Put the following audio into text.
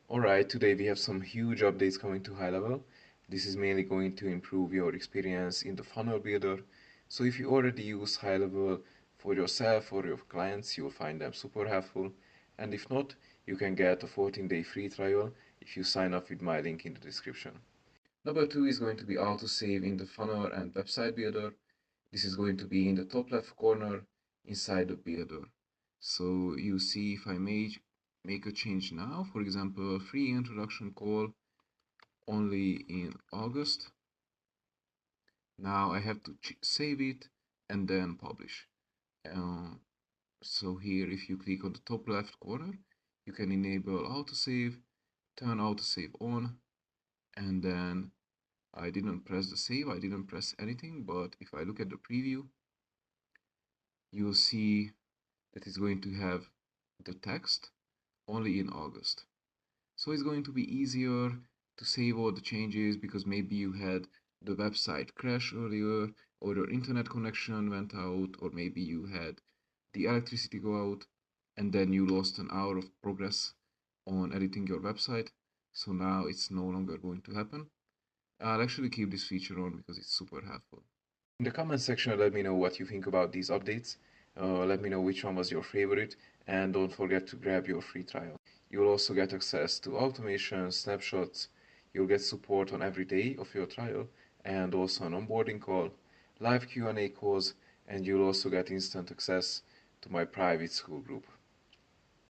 Alright, today we have some huge updates coming to HighLevel. This is mainly going to improve your experience in the funnel builder. So if you already use HighLevel for yourself or your clients, you'll find them super helpful. And if not, you can get a 14-day free trial if you sign up with my link in the description. Number two is going to be Autosave in the funnel and website builder. This is going to be in the top left corner inside the builder. So you see if I make a change now, for example, free introduction call only in August. Now I have to save it and then publish. So here, if you click on the top left corner, you can enable autosave, turn autosave on, and then I didn't press the save, I didn't press anything, but if I look at the preview, you'll see that it's going to have the text only in August. So it's going to be easier to save all the changes because maybe you had the website crash earlier, or your internet connection went out, or maybe you had the electricity go out and then you lost an hour of progress on editing your website. So now it's no longer going to happen. I'll actually keep this feature on because it's super helpful. In the comment section, let me know what you think about these updates. Let me know which one was your favorite, and don't forget to grab your free trial. You'll also get access to automation, snapshots, you'll get support on every day of your trial, and also an onboarding call, live Q&A calls, and you'll also get instant access to my private school group.